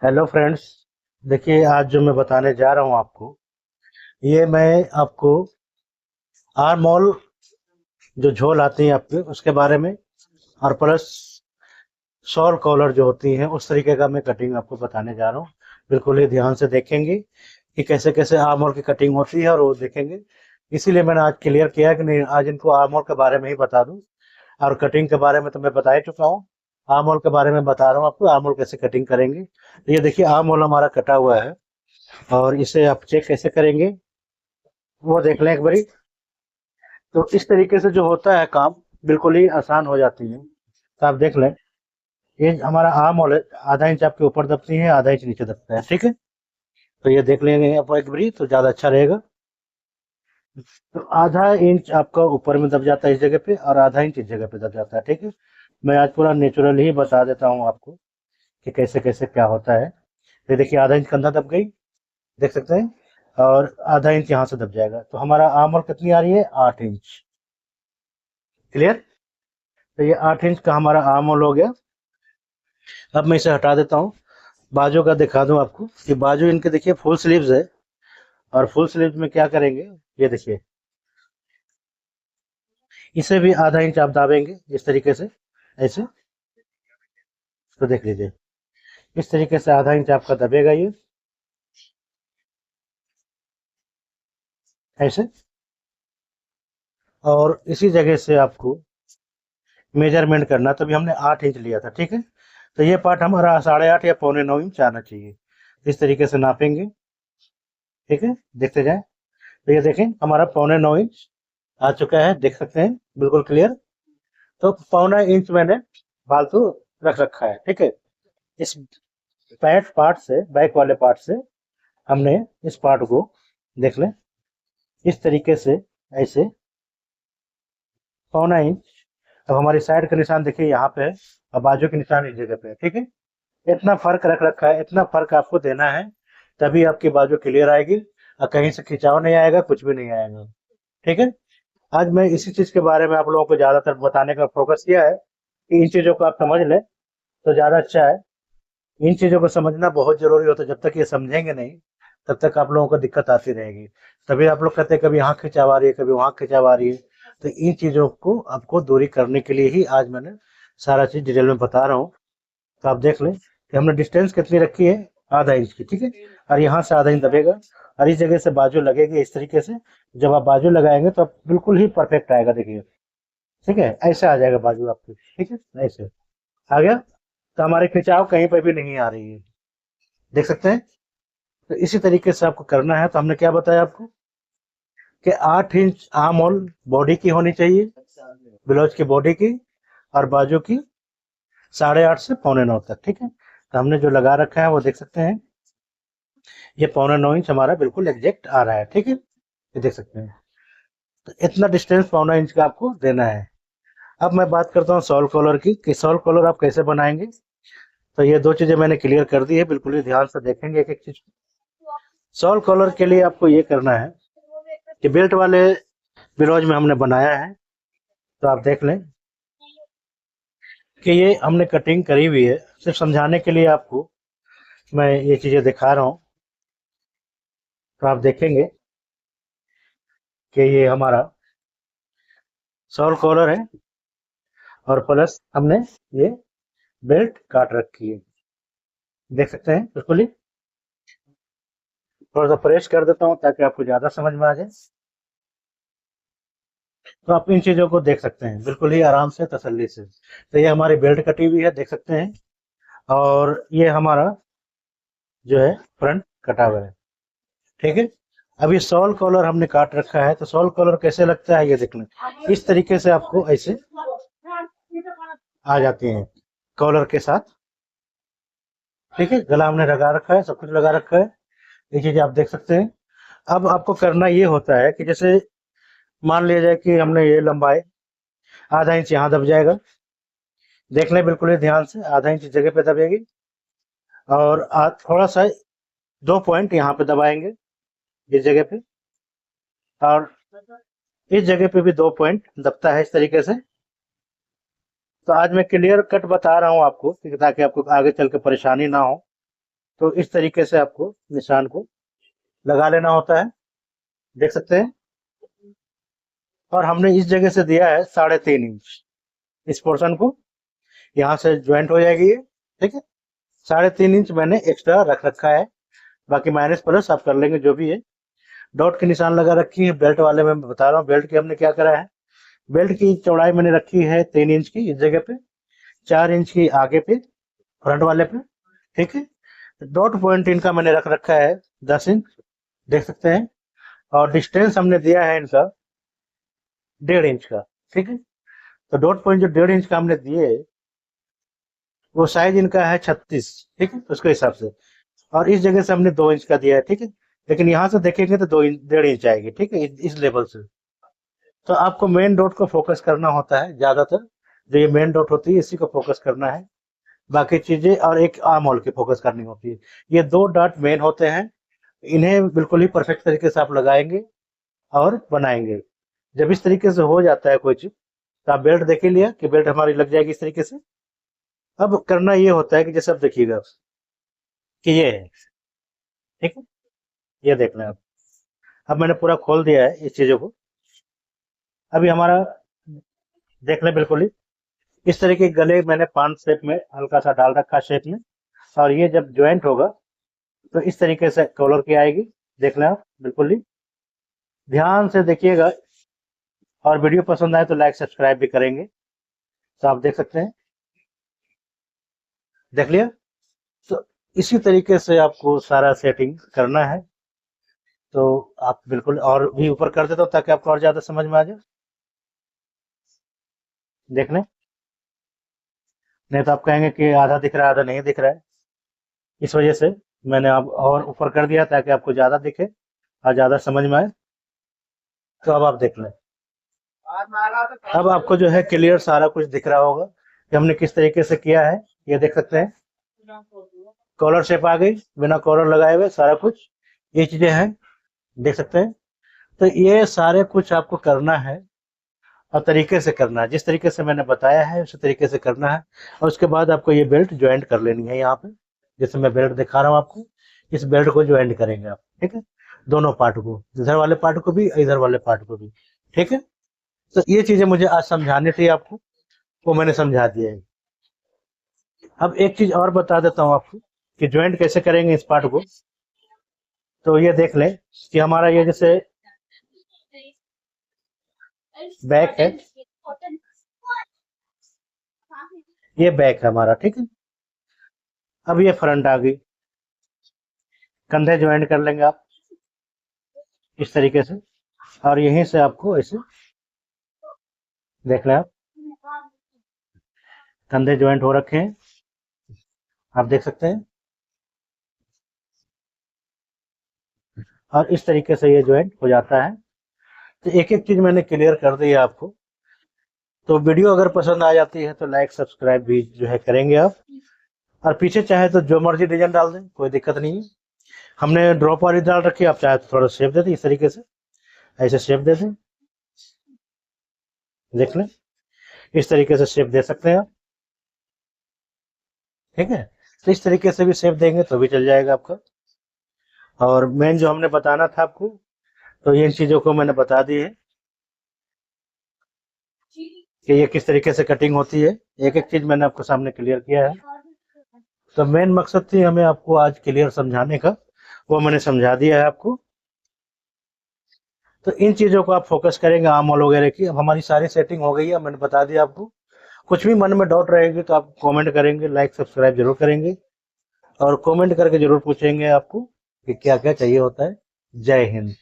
Hello friends. देखिए, आज जो मैं बताने जा रहा हूँ आपको, ये मैं आपको आर्मोल जो झोल आती है आपके उसके बारे में, और प्लस शॉल कॉलर जो होती है उस तरीके का मैं कटिंग आपको बताने जा रहा हूँ। बिल्कुल ही ध्यान से देखेंगे कि कैसे कैसे आर्मोल की कटिंग होती है, और वो देखेंगे। इसीलिए मैंने आज क्लियर किया कि नहीं, आज इनको आर्मोल के बारे में ही बता दूं। और कटिंग के बारे में तो मैं बता ही चुका हूँ। आर्मोल के बारे में बता रहा हूँ आपको, आर्मोल कैसे कटिंग करेंगे। तो ये देखिए, आर्मोल हमारा कटा हुआ है, और इसे आप चेक कैसे करेंगे वो देख लें एक बारी। तो इस तरीके से जो होता है काम, बिल्कुल ही आसान हो जाती है। तो आप देख लें, ये हमारा आर्म होल है, आधा इंच आपके ऊपर दबती है, आधा इंच नीचे दबता है, ठीक है। तो ये देख लेंगे आप एक बारी, तो ज्यादा अच्छा रहेगा। तो आधा इंच आपका ऊपर में दब जाता है इस जगह पे, और आधा इंच इस जगह पे दब जाता है, ठीक है। मैं आज पूरा नेचुरल ही बता देता हूँ आपको कि कैसे कैसे क्या होता है। ये देखिए, आधा इंच कंधा दब गई, देख सकते हैं। और आधा इंच यहाँ से दब जाएगा, तो हमारा आर्म होल कितनी आ रही है, 8 इंच। क्लियर। तो ये 8 इंच का हमारा आर्म होल हो गया। अब मैं इसे हटा देता हूँ। बाजू का दिखा दूं आपको कि बाजू इनके देखिए फुल स्लीव्स है। और फुल स्लीव्स में क्या करेंगे, ये देखिए, इसे भी आधा इंच आप दाबेंगे इस तरीके से, ऐसे। तो देख लीजिए, इस तरीके से आधा इंच आपका दबेगा ये, ऐसे। और इसी जगह से आपको मेजरमेंट करना, तभी हमने 8 इंच लिया था, ठीक है। तो ये पार्ट हमारा 8.5 या 9.25 इंच आना चाहिए। इस तरीके से नापेंगे, ठीक है। देखते जाए, तो ये देखें, हमारा 9.25 इंच आ चुका है, देख सकते हैं, बिल्कुल क्लियर। तो 1.25 इंच मैंने फालतू रख रखा है, ठीक है। इस बैक पार्ट से, बैक वाले पार्ट से हमने इस पार्ट को, देख लें, इस तरीके से, ऐसे 1.25 इंच। अब हमारी साइड का निशान देखिए यहाँ पे है, और बाजू के निशान इस जगह पे है, ठीक है। इतना फर्क रख रखा है, इतना फर्क आपको देना है, तभी आपकी बाजू क्लियर आएगी। और कहीं से खिंचाव नहीं आएगा, कुछ भी नहीं आएगा, ठीक है। आज मैं इसी चीज के बारे में आप लोगों को ज्यादातर बताने का फोकस किया है कि इन चीजों को आप समझ लें तो ज्यादा अच्छा है। इन चीजों को समझना बहुत जरूरी होता है। जब तक ये समझेंगे नहीं, तब तक आप लोगों को दिक्कत आती रहेगी। तभी आप लोग कहते हैं कभी यहाँ खिंचाव आ रही है, कभी वहां खिंचाव आ रही है। तो इन चीजों को आपको दूरी करने के लिए ही आज मैंने सारा चीज डिटेल में बता रहा हूँ। तो आप देख लें कि हमने डिस्टेंस कितनी रखी है, आधा इंच की, ठीक है। और यहाँ से आधा इंच दबेगा, और इस जगह से बाजू लगेगी इस तरीके से। जब आप बाजू लगाएंगे तो आप बिल्कुल ही परफेक्ट आएगा, देखिए, ठीक है। ऐसे आ जाएगा बाजू आपकी, ठीक है, ऐसे आ गया। तो हमारे खिंचाव कहीं पर भी नहीं आ रही है, देख सकते हैं। तो इसी तरीके से आपको करना है। तो हमने क्या बताया आपको कि 8 इंच आर्म होल बॉडी की होनी चाहिए, ब्लाउज की बॉडी की, और बाजू की 8.5 से 8.25 तक, ठीक है। तो हमने जो लगा रखा है वो देख सकते हैं, ये 8.25 इंच हमारा बिल्कुल एग्जैक्ट आ रहा है, ठीक है। ये देख सकते हैं। तो इतना डिस्टेंस 8.25 इंच का आपको देना है। अब मैं बात करता हूँ सॉल कॉलर की, कि सॉल कॉलर आप कैसे बनाएंगे। तो ये दो चीजें मैंने क्लियर कर दी है, बिल्कुल ही ध्यान से देखेंगे एक एक चीज। सॉल कॉलर के लिए आपको ये करना है कि बेल्ट वाले ब्लाउज में हमने बनाया है, तो आप देख लें कि ये हमने कटिंग करी हुई है। सिर्फ समझाने के लिए आपको मैं ये चीजें दिखा रहा हूँ। तो आप देखेंगे कि ये हमारा सॉल कॉलर है, और प्लस हमने ये बेल्ट काट रखी है, देख सकते हैं बिल्कुल ही। थोड़ा सा प्रेस कर देता हूँ ताकि आपको ज्यादा समझ में आ जाए। तो आप इन चीजों को देख सकते हैं बिल्कुल ही आराम से, तसल्ली से। तो ये हमारी बेल्ट कटी हुई है, देख सकते हैं। और ये हमारा जो है फ्रंट कटा हुआ है, ठीक है। अभी सॉल कॉलर हमने काट रखा है, तो सॉल कॉलर कैसे लगता है ये देख लें। इस तरीके से आपको ऐसे आ जाते हैं कॉलर के साथ, ठीक है। गला हमने लगा रखा है, सब कुछ लगा रखा है, ये चीज आप देख सकते हैं। अब आपको करना ये होता है कि जैसे मान लिया जाए कि हमने ये लंबाई, आधा इंच यहाँ दब जाएगा, देख लें बिल्कुल ही ध्यान से, आधा इंच इस जगह पे दबेगी। और थोड़ा सा 2 पॉइंट यहाँ पे दबाएंगे, इस जगह पे। और इस जगह पे भी 2 पॉइंट दबता है इस तरीके से। तो आज मैं क्लियर कट बता रहा हूँ आपको, ताकि आपको आगे चल के परेशानी ना हो, तो इस तरीके से आपको निशान को लगा लेना होता है, देख सकते हैं। और हमने इस जगह से दिया है 3.5 इंच, इस पोर्शन को यहाँ से ज्वाइंट हो जाएगी ये, ठीक है। 3.5 इंच मैंने एक्स्ट्रा रख रखा है, बाकी माइनस प्लस आप कर लेंगे जो भी है। डॉट के निशान लगा रखी है बेल्ट वाले में, बता रहा हूँ। बेल्ट की हमने क्या करा है, बेल्ट की चौड़ाई मैंने रखी है 3 इंच की इस जगह पे, 4 इंच की आगे पे फ्रंट वाले पे, ठीक है। डॉट पॉइंट इनका मैंने रख रखा है 10 इंच, देख सकते हैं। और डिस्टेंस हमने दिया है इनका 1.5 इंच का, ठीक है। तो डॉट पॉइंट जो 1.5 इंच का हमने दिए, वो साइज इनका है 36, ठीक है, उसके हिसाब से। और इस जगह से हमने 2 इंच का दिया है, ठीक है। लेकिन यहाँ से देखेंगे तो 1.5 इंच आएगी, ठीक है, इस लेवल से। तो आपको मेन डॉट को फोकस करना होता है ज्यादातर, जो ये मेन डॉट होती है इसी को फोकस करना है, बाकी चीजें और एक आर्म होल की फोकस करनी होती है। ये 2 डॉट मेन होते हैं, इन्हें बिल्कुल ही परफेक्ट तरीके से आप लगाएंगे और बनाएंगे। जब इस तरीके से हो जाता है कोई चीज, तो आप बेल्ट देख ही लिया कि बेल्ट हमारी लग जाएगी इस तरीके से। अब करना ये होता है कि जैसे आप देखिएगा कि ये है, ठीक है, ये देख लें आप। अब मैंने पूरा खोल दिया है इस चीजों को। अभी हमारा देख लें बिल्कुल ही इस तरह के गले मैंने 5 शेप में हल्का सा डाल रखा शेप में, और ये जब ज्वाइंट होगा तो इस तरीके से कॉलर की आएगी, देख लें आप बिल्कुल ही ध्यान से देखिएगा। और वीडियो पसंद आए तो लाइक सब्सक्राइब भी करेंगे। तो आप देख सकते हैं, देख लिया। तो इसी तरीके से आपको सारा सेटिंग करना है। तो आप बिल्कुल और भी ऊपर कर देता हूँ ताकि आपको और ज्यादा समझ में आ जाए, देख लें। नहीं तो आप कहेंगे कि आधा दिख रहा है आधा नहीं दिख रहा है, इस वजह से मैंने अब और ऊपर कर दिया ताकि आपको ज्यादा दिखे और ज्यादा समझ में आए। तो अब आप देख लें, अब आपको जो है क्लियर सारा कुछ दिख रहा होगा कि हमने किस तरीके से किया है। ये देख सकते हैं कॉलर शेप आ गई बिना कॉलर लगाए हुए, सारा कुछ ये चीजें हैं, देख सकते हैं। तो ये सारे कुछ आपको करना है और तरीके से करना है, जिस तरीके से मैंने बताया है उसी तरीके से करना है। और उसके बाद आपको ये बेल्ट ज्वाइंट कर लेनी है यहाँ पे, जैसे मैं बेल्ट दिखा रहा हूँ आपको, इस बेल्ट को ज्वाइंट करेंगे आप, ठीक है, दोनों पार्ट को, इधर वाले पार्ट को भी इधर वाले पार्ट को भी, ठीक है। तो ये चीजें मुझे आज समझानी थी आपको, वो मैंने समझा दिया है। अब एक चीज और बता देता हूँ आपको कि ज्वाइंट कैसे करेंगे इस पार्ट को। तो ये देख लें कि हमारा ये जैसे बैक है, ये बैक है हमारा, ठीक है। अब ये फ्रंट आ गई, कंधे ज्वाइंट कर लेंगे आप इस तरीके से, और यहीं से आपको ऐसे देख लें आप, कंधे ज्वाइंट हो रखे हैं, आप देख सकते हैं। और इस तरीके से ये ज्वाइंट हो जाता है। तो एक एक चीज मैंने क्लियर कर दी है आपको। तो वीडियो अगर पसंद आ जाती है तो लाइक सब्सक्राइब भी जो है करेंगे आप, और पीछे चाहे तो जो मर्जी डिजाइन डाल दें, कोई दिक्कत नहीं है। हमने ड्रॉप वाली डाल रखी है, आप चाहे तो थोड़ा शेप दे दें इस तरीके से, ऐसे शेप दे दें, देख लें, इस तरीके से शेप दे सकते हैं आप, ठीक है। तो इस तरीके से भी शेप देंगे तो भी चल जाएगा आपका। और मेन जो हमने बताना था आपको, तो इन चीजों को मैंने बता दी है कि ये किस तरीके से कटिंग होती है। एक एक चीज मैंने आपको सामने क्लियर किया है। तो मेन मकसद थी हमें आपको आज क्लियर समझाने का, वो मैंने समझा दिया है आपको। तो इन चीजों को आप फोकस करेंगे, आर्म होल वगैरह की। अब हमारी सारी सेटिंग हो गई है, मैंने बता दिया आपको। कुछ भी मन में डाउट रहेगी तो आप कमेंट करेंगे, लाइक सब्सक्राइब जरूर करेंगे, और कमेंट करके जरूर पूछेंगे आपको कि क्या क्या चाहिए होता है। जय हिंद।